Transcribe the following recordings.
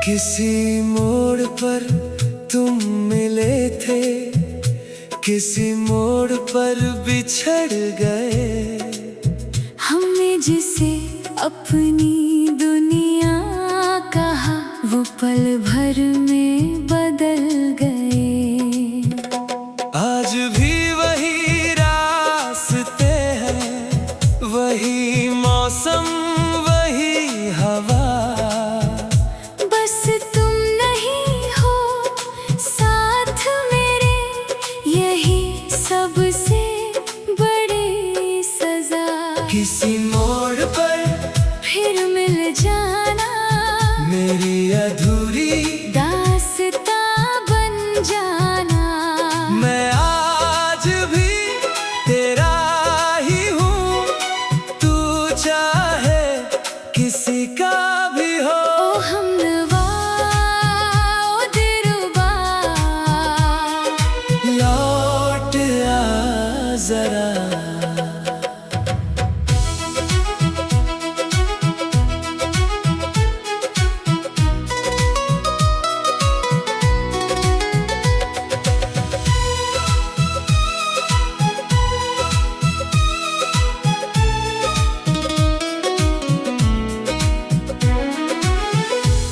किसी मोड़ पर तुम मिले थे, किसी मोड़ पर बिछड़ गए। हमने जिसे अपनी दुनिया कहा, वो पल भर में बदल गए। आज भी वही रास्ते हैं, वही मौसम, वही हवा। बस तुम नहीं हो साथ मेरे, यही सबसे बड़ी सजा। किसी मोड़ पर फिर मिल जाना, मेरी अधूरी दास्तां बन जाना। मैं आज भी तेरा ही हूँ, तू चाहे किसी का भी हो। ओ हमनवा ओ दिलरुबा, लौट आ जरा।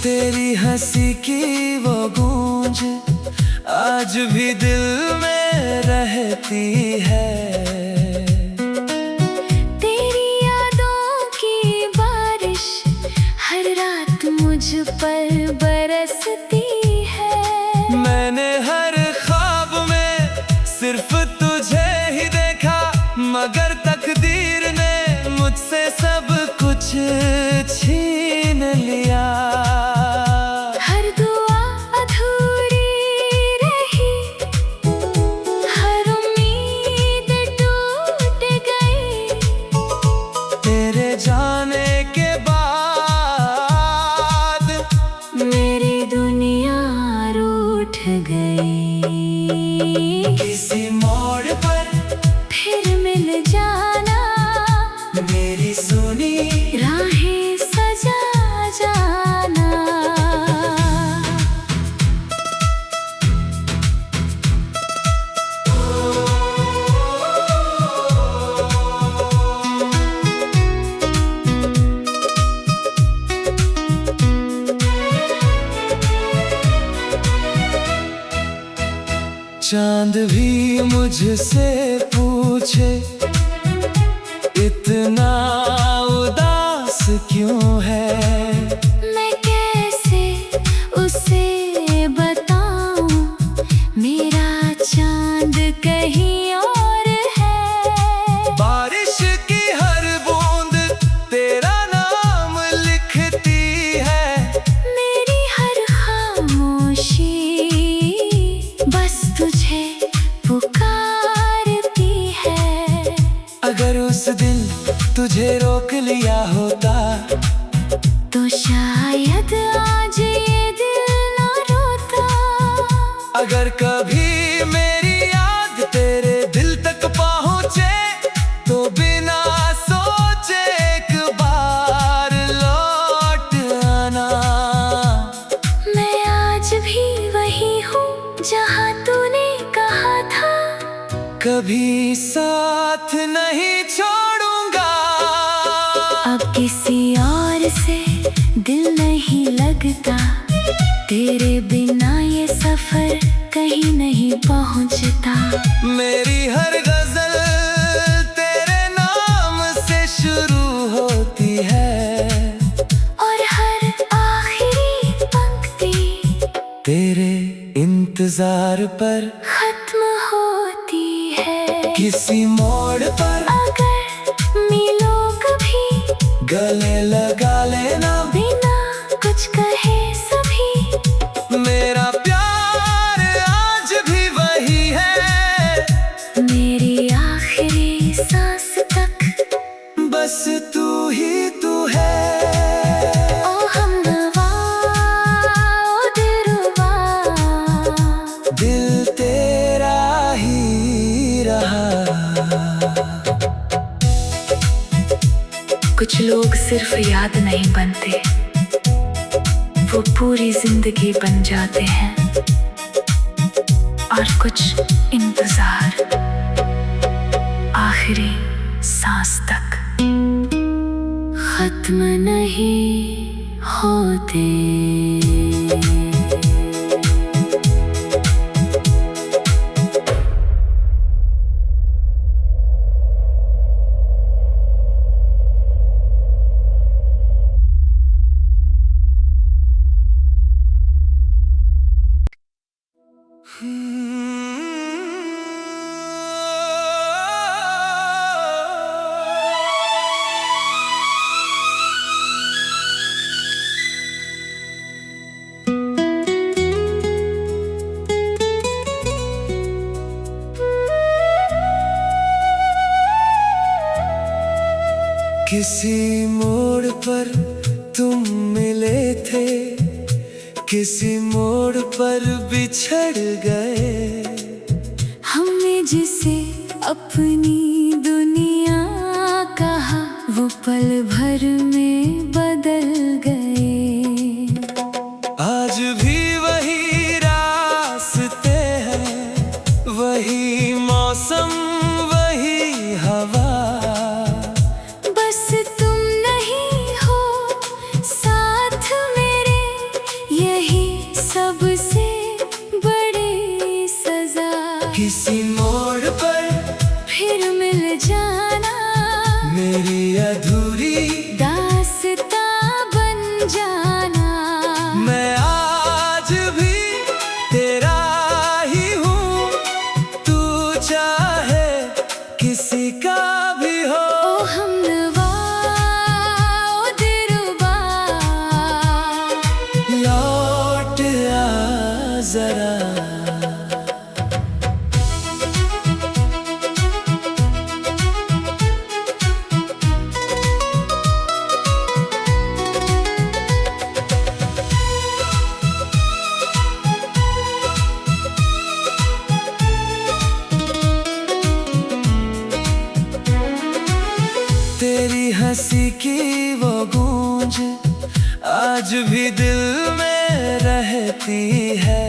तेरी हंसी की वो गूंज आज भी दिल में रहती है। तेरी यादों की बारिश हर रात मुझ पर बरसती है। मैंने हर ख्वाब में सिर्फ तुझे ही देखा, मगर तकदीर ने मुझसे सब कुछ छीन लिया। हर दुआ अधूरी रही, हर उम्मीद टूट गई। तेरे जाने के बाद मेरी दुनिया रूठ गई। किसी मोड़ पर फिर मिल जाना, मेरी सुनी राहें सजा जाना। चांद भी मुझसे पूछे, इतना उदास क्यों है। मैं कैसे उसे बताऊं, मेरा चांद कहीं और है। बारिश की हर बूंद तेरा नाम लिखती है। मेरी हर खामोशी बस तुझे पुकारती है। अगर उस दिन तुझे रोक लिया होता, तो शायद आज ये दिल ना रोता। अगर कभी मेरी याद तेरे दिल तक पहुँचे, तो बिना सोचे एक बार लौट आना। मैं आज भी वही हूँ जहाँ तूने कहा था, कभी साथ नहीं छोड़ूंगा। अब किसी और से दिल नहीं लगता, तेरे बिना ये सफर कहीं नहीं पहुँचता। मेरी हर गजल तेरे नाम से शुरू होती है, और हर आखिरी पंक्ति तेरे इंतजार पर खत्म होती है। किसी मोड़ पर अगर मिलो कभी, गले लगा लेना बिना कुछ कहे सभी। मेरा प्यार आज भी वही है, मेरी आखिरी सांस बस तू ही तू है। ओ हमनवा ओ दिलरुबा, दिल तेरा ही रहा। कुछ लोग सिर्फ याद नहीं बनते, वो पूरी जिंदगी बन जाते हैं। और कुछ इंतजार आखिरी सांस तक खत्म नहीं होते। किसी मोड़ पर तुम मिले थे, किसी मोड़ पर बिछड़ गए। हमने जिसे अपनी दुनिया कहा, वो पल भर में बदल गए। आज भी वही रास्ते हैं, वही मौसम, वही हवा। बस तुम नहीं हो साथ मेरे, यही सबसे बड़ी सजा। किसी मोड़ पर फिर मिल जाना, मेरी अधूरी दास्तां बन जाना। मैं आज भी तेरा ही हूँ, तू चाहे किसी का भी हो। ओ हमनवा ओ दिलरुबा, लौट आ जरा। तेरी हंसी की वो गूंज आज भी दिल में रहती है।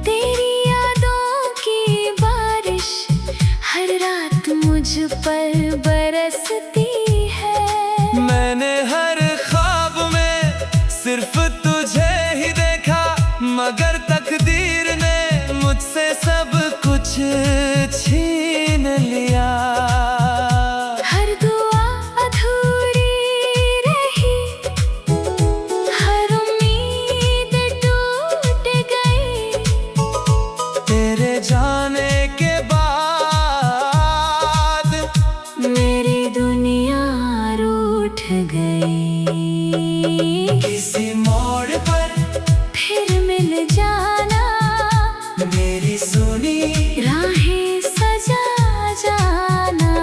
तेरी यादों की बारिश हर रात मुझ पर बरसती है। मैंने हर ख्वाब में सिर्फ तुझे ही देखा, मगर तकदीर ने मुझसे सब कुछ छीन लिया। हर दुआ अधूरी रही, हर उम्मीद टूट गई। तेरे जाने के बाद मेरी दुनिया रूठ गई। किसी मोड़ पर फिर मिल जाना, मेरी सुनी राहें सजा जाना।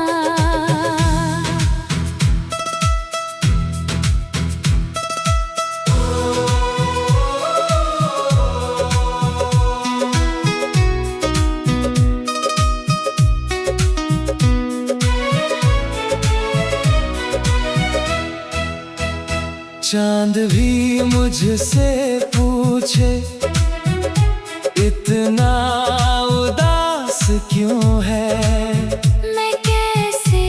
चांद भी मुझसे पूछे, इतना उदास क्यों है। मैं कैसे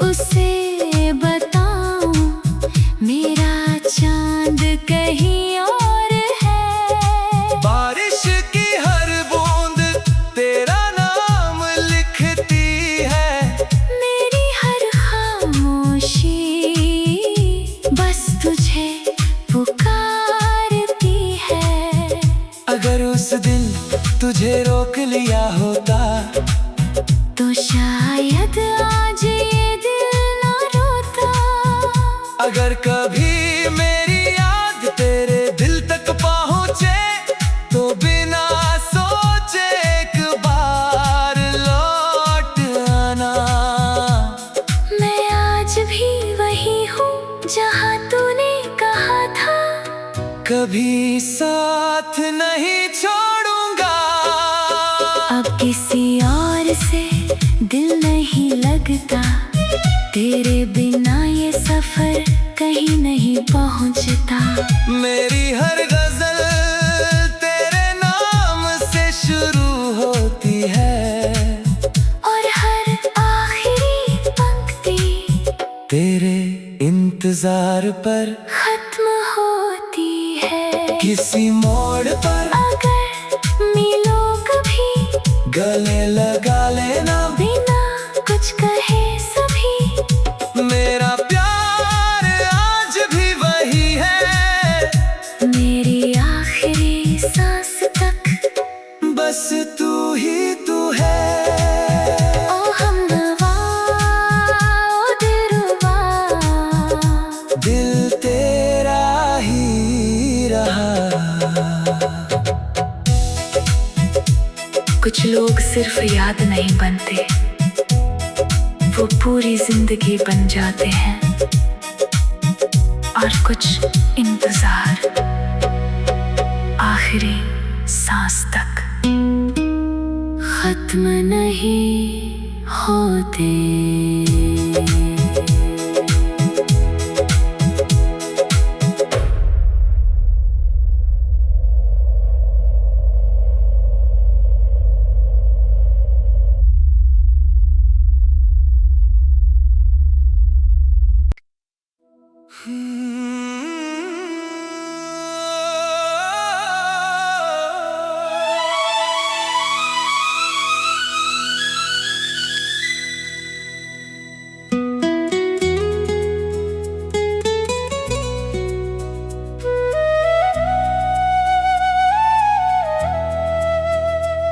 उसे बताऊं, मेरा चांद कहीं और है। बारिश की हर बूंद तेरा नाम लिखती है। मेरी हर खामोशी बस तुझे पुकारती है। अगर उस दिन तुझे रोक लिया होता, कभी साथ नहीं छोड़ूंगा। अब किसी और से दिल नहीं लगता, तेरे बिना ये सफर कहीं नहीं पहुंचता। मेरी हर गजल तेरे नाम से शुरू होती है, और हर आखिरी पंक्ति तेरे इंतजार पर खत्म होती है। किसी मोड़ पर अगर मिलो कभी, गले लगा लेना बिना कुछ कहे सभी। मेरा प्यार आज भी वही है, मेरी आखिरी सांस तक बस तू ही तू है। ओ हमनवा, ओ दिलरुबा, दिल तेरा ही रहा। कुछ लोग सिर्फ याद नहीं बनते, वो पूरी जिंदगी बन जाते हैं। और कुछ इंतजार आखिरी सांस तक खत्म नहीं होते।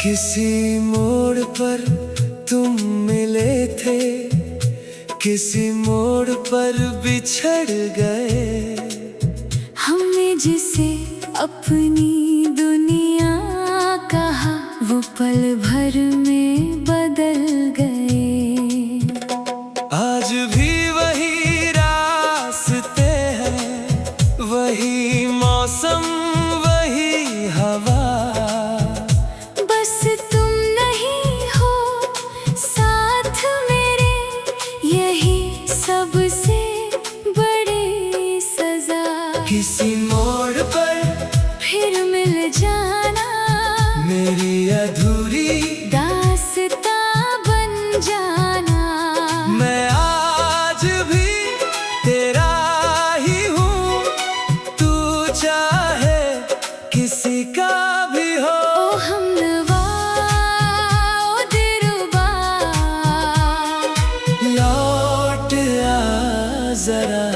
किसी मोड़ पर तुम मिले थे, किसी मोड़ पर बिछड़ गए। हमने जिसे अपनी दुनिया कहा, वो पल भर में बदल गए। आज भी वही रास्ते हैं, वही मौसम, वही हवा। बस तुम नहीं हो साथ मेरे, यही सबसे बड़ी सजा। किसी मोड़ पर फिर मिल जाना, मेरी अधूरी दास्तां बन जाना। मैं आज भी तेरा ही हूँ, तू चाहे किसी का भी हो। ओ हमनवा, ओ दिलरुबा, लौट आ जरा।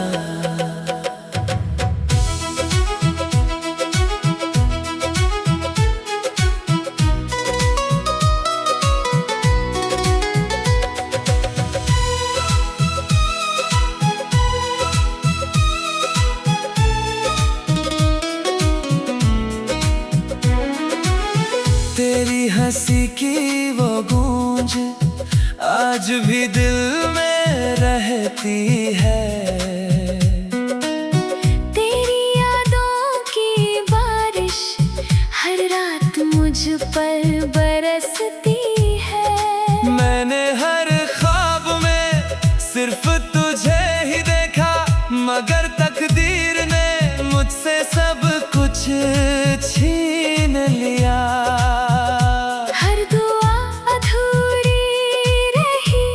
तेरी हंसी की वो गूंज आज भी दिल में रहती है। तेरी यादों की बारिश हर रात मुझ पर बरसती है। मैंने हर ख्वाब में सिर्फ तुझे ही देखा, मगर तकदीर ने मुझसे सब कुछ छीन लिया। हर दुआ अधूरी रही,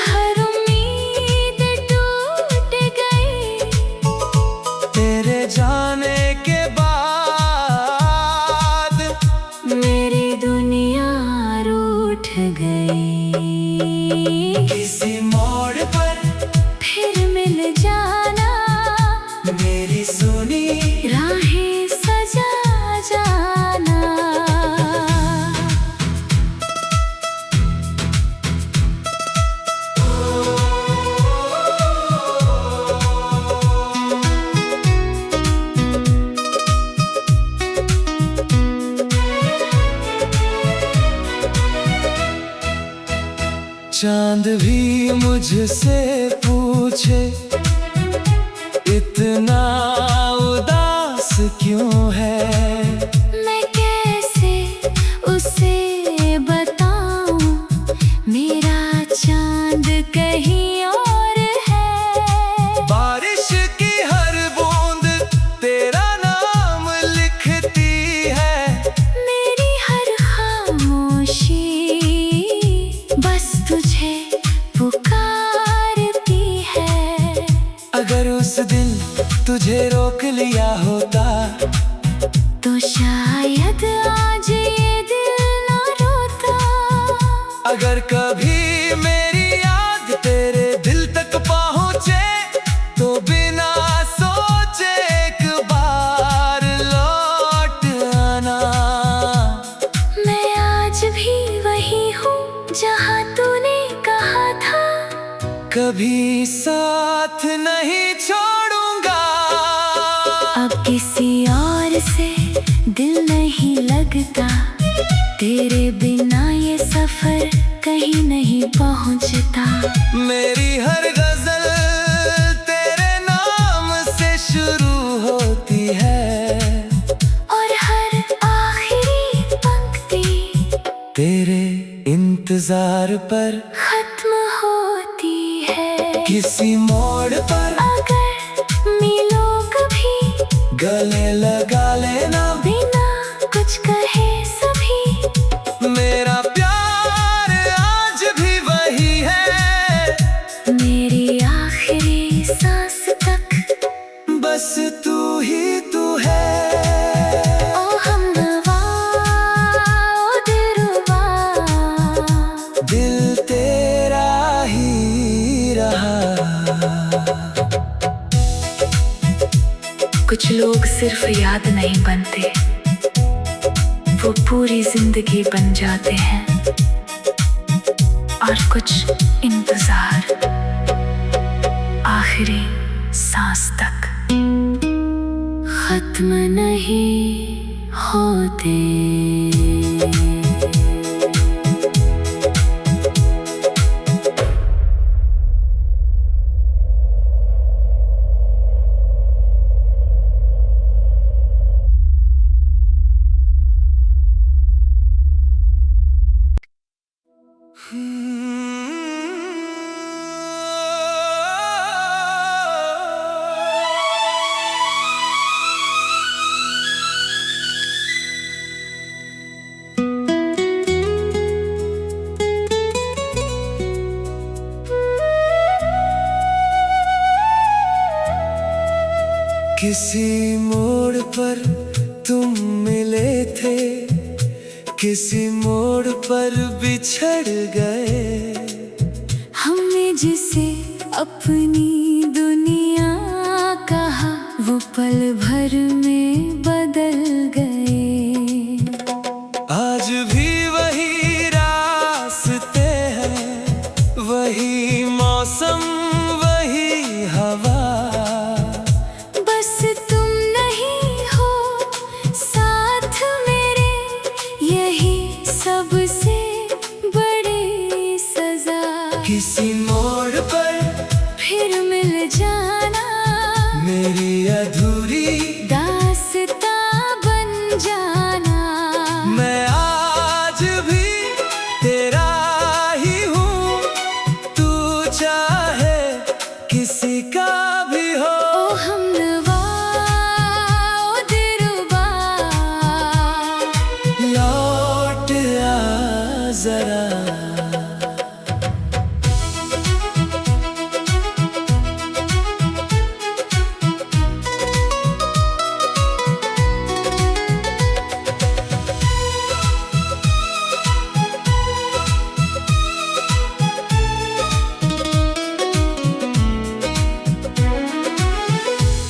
हर उम्मीद टूट गई। तेरे जाने के बाद मेरी दुनिया रूठ गई। किसी मोड़ पर फिर मिल जाना, मेरी सुनी राहें सजा जाना। चांद भी मुझसे पूछे, इतना उदास अगर कभी मेरी याद तेरे दिल तक पहुंचे तो बिना सोचे एक बार लौट आना। मैं आज भी वही हूँ जहाँ तूने कहा था, कभी साथ नहीं छोड़ूंगा। अब किसी और से दिल नहीं लगता, तेरे बिना ये सफर कहीं नहीं पहुंचता। मेरी हर गजल तेरे नाम से शुरू होती है और हर आखिरी पंक्ति तेरे इंतजार पर खत्म होती है। किसी मोड़ पर अगर मिलो कभी, गले लगा लेना बिना कुछ कहे सभी। मेरा प्यार आज भी वही है, मेरी आखिरी सांस तक बस तू ही तू है। ओ हमनवा, ओ दिलरुबा, दिल तेरा ही रहा। कुछ लोग सिर्फ याद नहीं बनते, वो पूरी जिंदगी बन जाते हैं। और कुछ इंतजार आखिरी सांस तक खत्म नहीं होते। किसी मोड़ पर तुम मिले थे, किसी मोड़ पर बिछड़ गए। हमने जिसे अपनी दुनिया कहा, वो पल भर में बदल गए। आज भी वही रास्ते हैं, वही मौसम, वही हवा। बस तुम नहीं हो साथ मेरे, यही सबसे बड़ी सजा। किसी मोड़ पर फिर मिल जाना, मेरी अधूरी दास्तां बन जाना। मैं आज भी तेरा ही हूँ, तू चाहे किसी का भी हो। ओ हमनवा, ओ दिलरुबा, लौट आ जरा।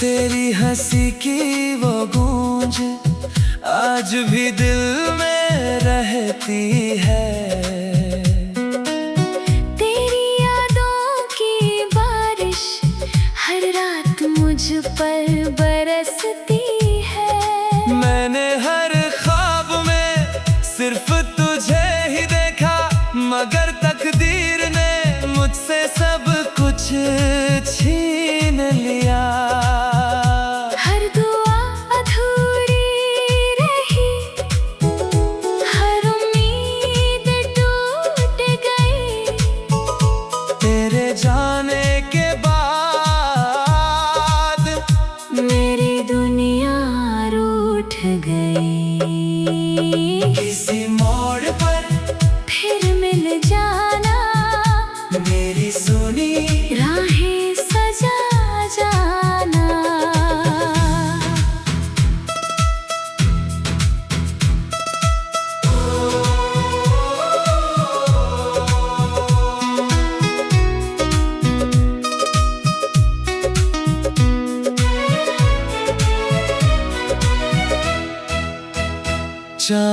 तेरी हंसी की वो गूंज आज भी दिल में रहती है। तेरी यादों की बारिश हर रात मुझ पर बरसती है। मैंने हर ख्वाब में सिर्फ तुझे ही देखा, मगर तकदीर ने मुझसे सब कुछ छीन लिया। हर दुआ अधूरी रही, हर उम्मीद टूट गई। तेरे जाने के बाद मेरी दुनिया रूठ गई। किसी मोड़ पर फिर मिल जाना, मेरी सुनी राहें सजा जाना।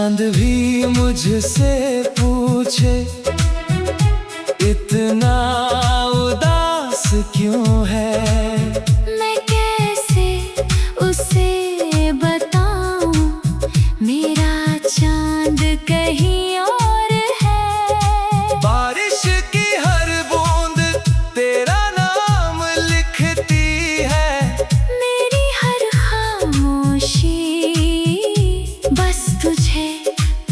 चांद भी मुझसे पूछे इतना उदास क्यों है। मैं कैसे उसे बताऊं मेरा चांद कहीं और है। बारिश की हर बूंद तेरा नाम लिखती है। मेरी हर खामोशी बस तुझे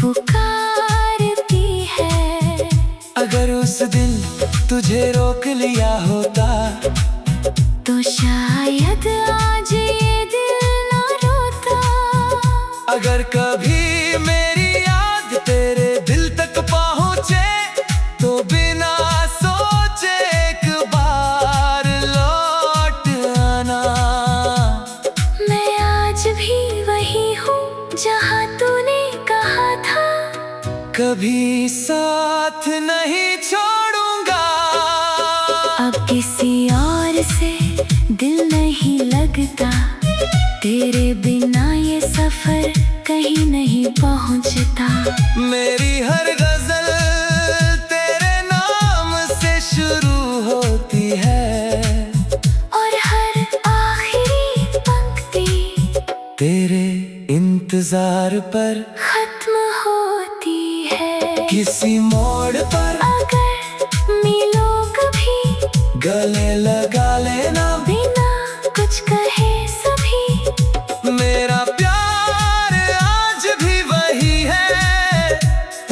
पुकारती है। अगर उस दिन तुझे रोक लिया होता तो शायद आज ये दिल ना रोता। अगर कभी मेरी याद तेरे दिल तक पहुँचे तो बिना सोचे एक बार लौट आना। मैं आज भी वही हूँ जहाँ तूने कहा था कभी साथ नहीं छोड़ूंगा। अब किसी और से दिल नहीं लगता। तेरे बिना ये सफर कहीं नहीं पहुँचता। मेरी हर गजल तेरे नाम से शुरू होती है और हर आखिरी पंक्ति तेरे इंतजार पर खत्म होती है। किसी मोड़ पर अगर मिलो कभी गले लगा लेना बिना कुछ कहे सभी। मेरा प्यार आज भी वही है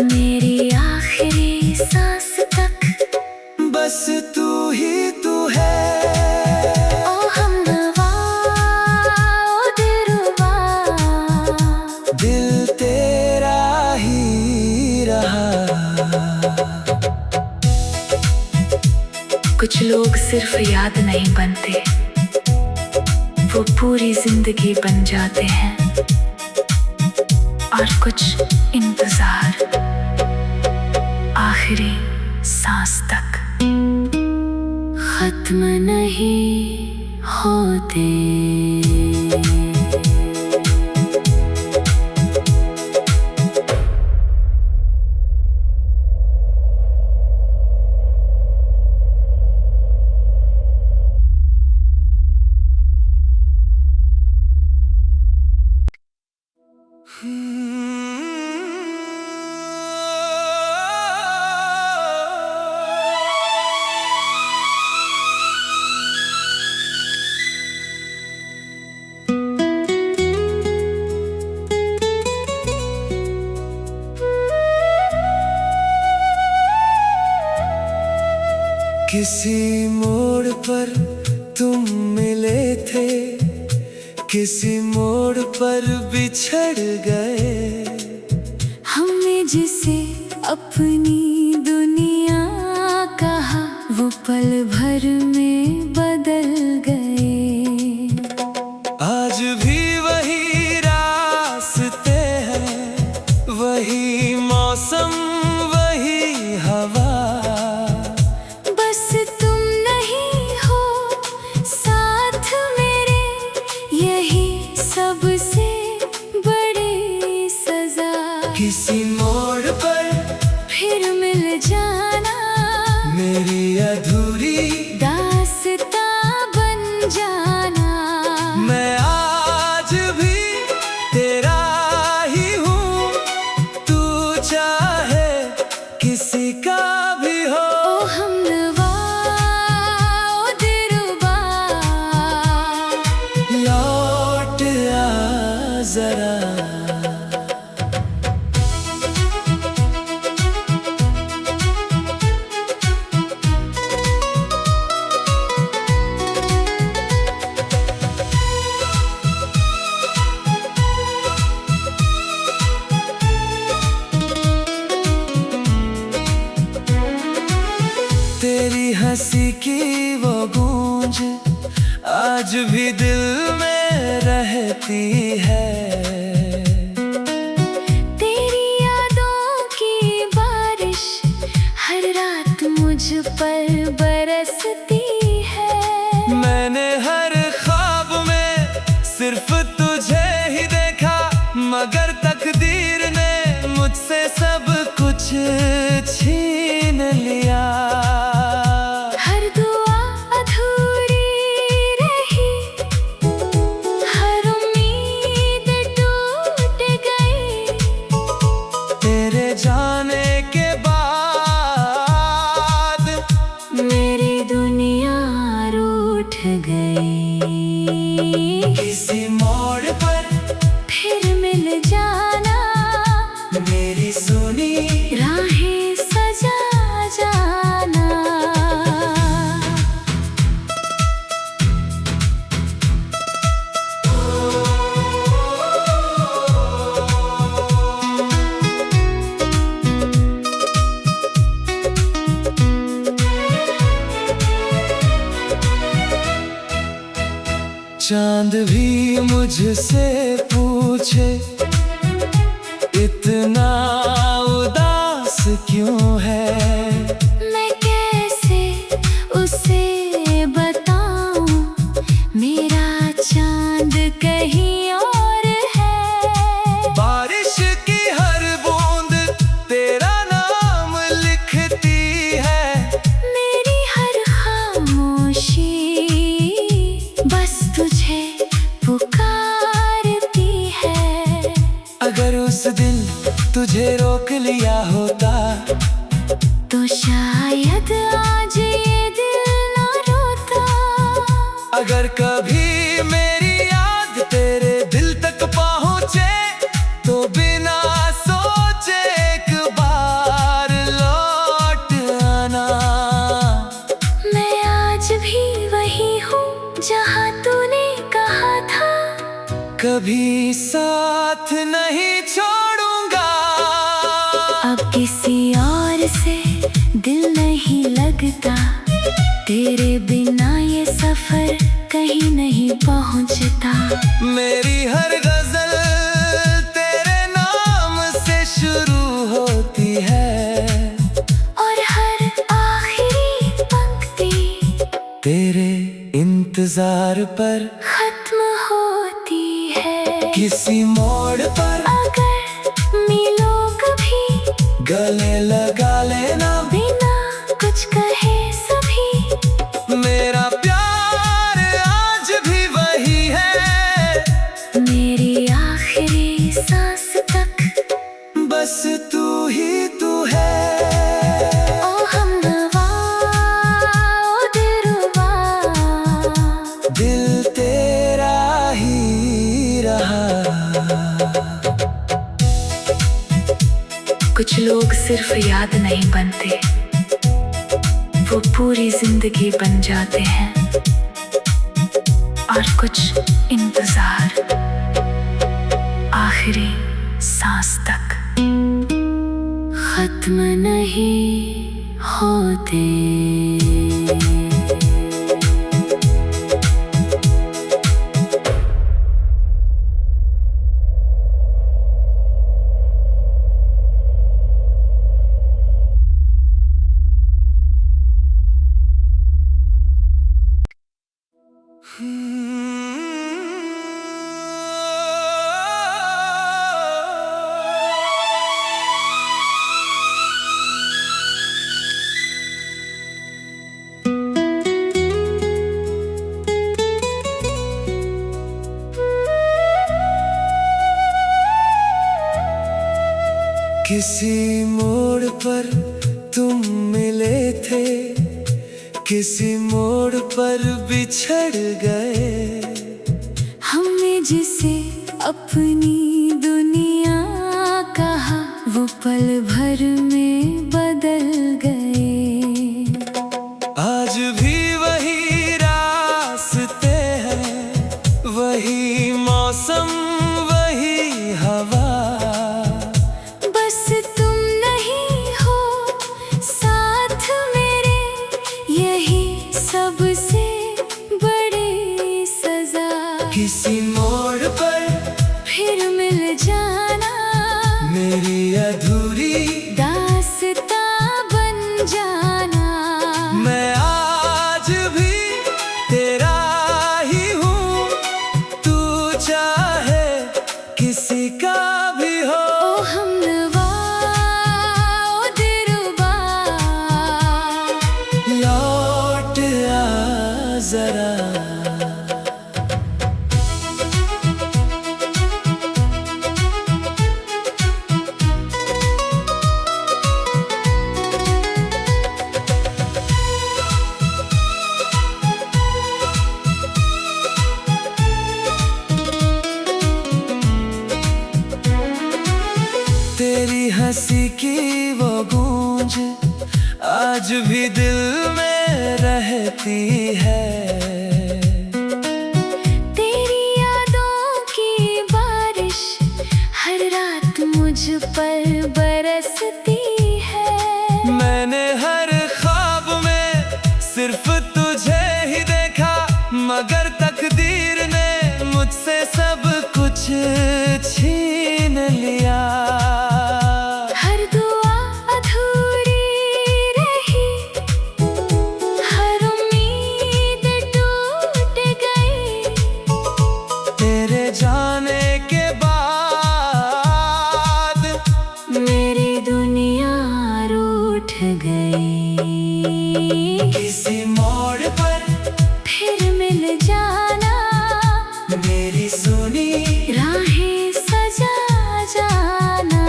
मेरी आखिरी सांस तक बस तू ही तू है। ओ हमनवा ओ दिलरुबा दिल तेरा ही रहा। कुछ लोग सिर्फ याद नहीं बनते, वो पूरी जिंदगी बन जाते हैं। और कुछ इंतजार आखिरी सांस तक खत्म नहीं होते। किसी मोड़ पर तुम मिले थे, किसी मोड़ पर बिछड़ गए। हमने जिसे अपनी दुनिया कहा वो पल भर में बदल गए। आज भी वही रास्ते हैं, वही मौसम वही हवा। बस तुम नहीं हो साथ मेरे, यही सबसे बड़ी सजा। किसी मोड़ पर फिर मिल जाना, मेरी अधूरी दास्तां बन जाना। मैं आज भी तेरा ही हूँ, तू चाहे किसी का भी हो। ओ हमनवा ओ दिलरुबा लौट आ जरा। तेरी हंसी की वो गूंज आज भी दिल में रहती है। तेरी यादों की बारिश हर रात मुझ पर बरसती है। मैंने हर ख्वाब में सिर्फ तुझे ही देखा, मगर तकदीर ने चांद भी मुझसे पूछे इतना उदास क्यों है। मैं कैसे उसे बताऊं मेरा चांद कहीं और है। बारिश की हर बूंद तेरा नाम लिखती है। मेरी हर खामोशी बस तुझे पुकारती है। अगर उस दिन तुझे रोक लिया होता तो शायद आज ये दिल ना रोता। अगर कभी मेरी याद तेरे दिल तक पहुँचे तो बिना सोचे एक बार लौट आना। मैं आज भी वही हूँ जहाँ तूने कहा था कभी साथ नहीं छोड़ूंगा। अब किसी और से दिल नहीं लगता। तेरे बिना ये सफर कहीं नहीं पहुँचता। मेरी हर गजल तेरे नाम से शुरू होती है और हर आखिरी पंक्ति तेरे इंतजार पर खत्म होती है। किसी मोड़ पर अगर मिलो कभी गले लगा लेना बिना कुछ कहे सभी। मेरा प्यार आज भी वही है। मेरी आखिरी सांस तक बस तू ही तू है। ओ हमनवा ओ दिलरुबा दिल तेरा ही रहा। कुछ लोग सिर्फ याद नहीं बनते, वो पूरी जिंदगी बन जाते हैं। और कुछ इंतजार आखिरी सांस तक खत्म नहीं होते। किसी मोड़ पर तुम मिले थे, किसी मोड़ पर बिछड़ गए। हमने जिसे अपनी दुनिया कहा वो पल भर में बदल गए। आज भी वही रास्ते हैं, वही मौसम वही हवा। बस तुम नहीं हो साथ मेरे, यही सबसे बड़ी सजा। किसी मोड़ पर फिर मिल जाना मेरी अधूरी दास्तां बन जाना। मैं आज भी तेरा ही हूँ, तू चाहे किसी का भी हो। ओ हमनवा ओ दिलरुबा लौट आ जरा। तेरी हंसी की वो गूंज आज भी दिल में रहती है। तेरी यादों की बारिश हर रात मुझ पर बरसती है। मैंने हर ख्वाब में सिर्फ तुझे ही देखा, मगर तकदीर ने कुछ छीन लिया। हर दुआ अधूरी रही, हर उम्मीद टूट गई। तेरे जाने के बाद मेरी दुनिया रूठ गई। किसी मोड़ पर फिर मिल जाना, मेरी सुनी राहें सजा जाना।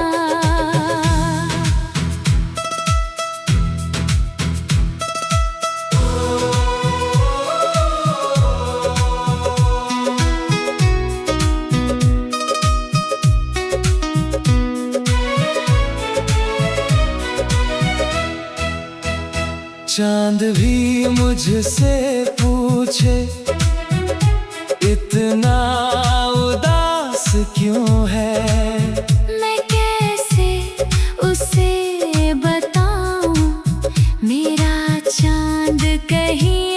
चांद भी मुझसे पूछे, इतना उदास क्यों है। मैं कैसे उसे बताऊं, मेरा चांद कहीं